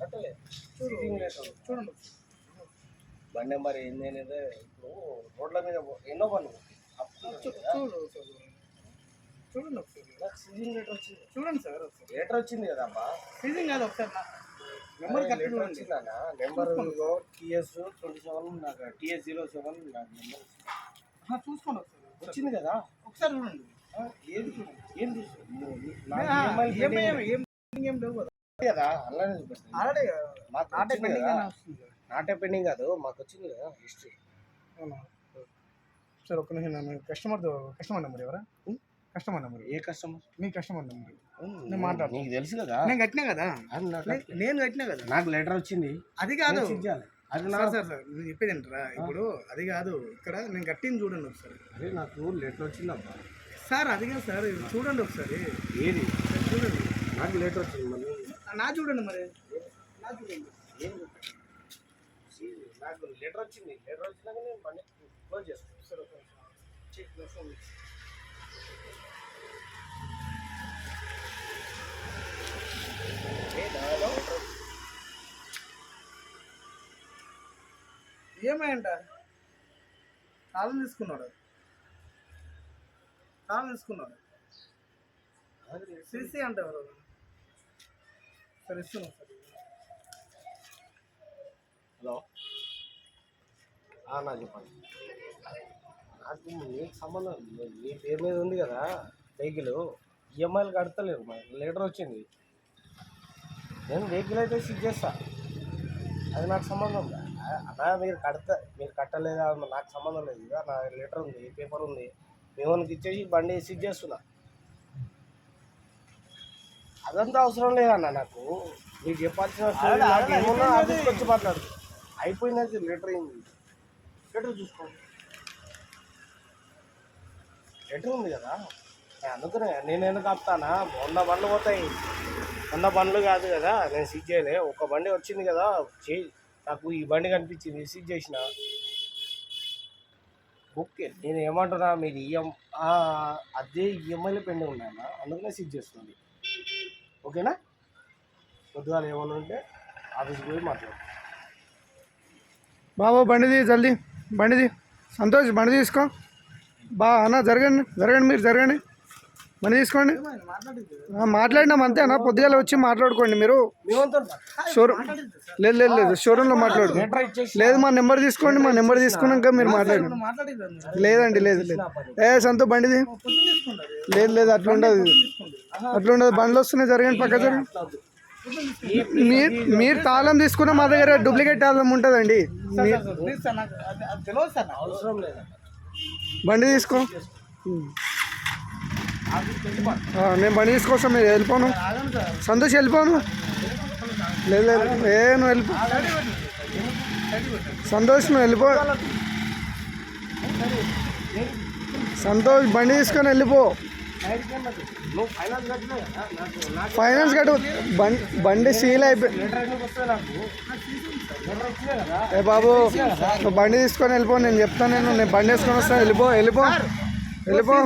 కట్టలేదు. Seizing letter చూడండి. బండి నెంబర్ ఏంది అనేది ఇప్పుడు రోడ్ల మీద ఎన్నో బండ్లు చూడండి ఒకసారి. నాకు సీజింగ్ లెటర్ వచ్చింది. చూడండి సార్ లెటర్ వచ్చింది కదా అమ్మా. సీజింగ్ కాదు ఒకసారి నెంబర్ లెటర్ వచ్చిందన్నా. నెంబర్ టీఎస్ 27 నాకు టీఎస్ 07 నాకు నెంబర్ చూసుకోండి ఒకసారి. వచ్చింది కదా ఒకసారి చూడండి. ఏది చూడండి ఏం చూసుకోండి. ఏం లేవు కదా అలానే చూపిస్తుంది. నాటే పెండింగ్ కాదు మాకు వచ్చింది కదా హిస్టరీ. అవునా సార్ ఒక్క నిమిషం. కస్టమర్ నెంబర్ ఎవరా? కస్టమర్ నెంబర్ ఏ కస్టమర్? మీ కస్టమర్ నెంబర్ నేను మాట్లాడు. నీకు తెలుసు కదా నేను కట్టినా కదా. నేను కట్టినా కదా. నాకు లెటర్ వచ్చింది. అది కాదు అది సార్ నేను చెప్పేది ఏంటరా ఇప్పుడు. అది కాదు ఇక్కడ నేను కట్టింది చూడండి ఒకసారి. అదే నాకు లెటర్ వచ్చిందబ్బా సార్. అది కాదు సార్ చూడండి ఒకసారి. ఏది చూడండి. నాకు లెటర్ వచ్చింది మరి నా చూడండి. మరి నా చూడండి. ఏం నాకు లెటర్ వచ్చింది. లెటర్ వచ్చినాక నేను మనీ క్లోజ్ చేస్తాను సార్. ఒక చెక్ ఏమైంట కాలం తీసుకున్నాడు. సిసి అంటే ఎవరు సార్? ఇస్తున్నాం సార్. హలో నా చెప్పండి. నాకు మీకు సంబంధం మీ పేరు మీద ఉంది కదా వెహికల్. ఈఎంఐలు కడతలేరు. మరి లెటర్ వచ్చింది. నేను వెహికల్ అయితే సిక్ చేస్తా. అది నాకు సంబంధం అలా. మీరు కట్టలేదా నాకు సంబంధం లేదు. ఇక నా లెటర్ ఉంది, పేపర్ ఉంది. మేమోనికి ఇచ్చేసి బండి సిక్ చేస్తున్నా. అదంతా అవసరం లేదన్న నాకు. మీకు చెప్పాల్సిన ఏమన్నా ఆఫీస్కి వచ్చి మాట్లాడు. అయిపోయింది లెటర్ అయింది. లెటర్ చూసుకోండి. లెటర్ ఉంది కదా. అందుకనే నేను ఎందుకు ఆపుతానా? 100 బండ్లు పోతాయి. 100 బండ్లు కాదు కదా నేను సీజ్ చేయలే. ఒక బండి వచ్చింది కదా నాకు ఈ బండి కనిపించింది సీజ్ చేసిన. ఓకే నేను ఏమంటున్నా మీరు అదే ఈఎంఐలో పెండింగ్ ఉన్నాయన్నా. అందుకనే సీజ్ చేస్తుంది. ఓకేనా? పొద్దుగాల ఏమన్నా ఉంటే ఆఫీస్కి పోయి మాట్లాడు. బాబు బండిది జల్దీ బండిది. సంతోష్ బండి తీసుకో. అన్న జరగండి మీరు జరగండి. బండి తీసుకోండి. మాట్లాడినాం అంతేనా? పొద్దుగాల వచ్చి మాట్లాడుకోండి మీరు. షోరూమ్ లేదు షోరూంలో మాట్లాడు. లేదు మా నెంబర్ తీసుకోండి. మా నెంబర్ తీసుకున్నాక మీరు మాట్లాడండి. లేదండి లేదు సంతో బండిది. లేదు అట్లా ఉండదు. బండ్లు వస్తున్నాయి. జరగండి పక్క జరగండి. మీరు తాళం తీసుకున్న మా దగ్గర డూప్లికేట్ తాళం ఉంటుందండి. బండి తీసుకో. నేను బండి తీసుకొస్తాను. మీరు వెళ్ళిపోను. సంతోష్ వెళ్ళిపోను. లేదు నువ్వు వెళ్ళిపో. సంతోష్ నువ్వు వెళ్ళిపో. సంతోష్ బండి తీసుకొని వెళ్ళిపో. ఫైనాన్స్ కట్టు. బండి సీల్ అయిపోయి. ఏ బాబు నువ్వు బండి తీసుకొని వెళ్ళిపో. నేను చెప్తాను. నేను బండి వేసుకొని వస్తాను. వెళ్ళిపో.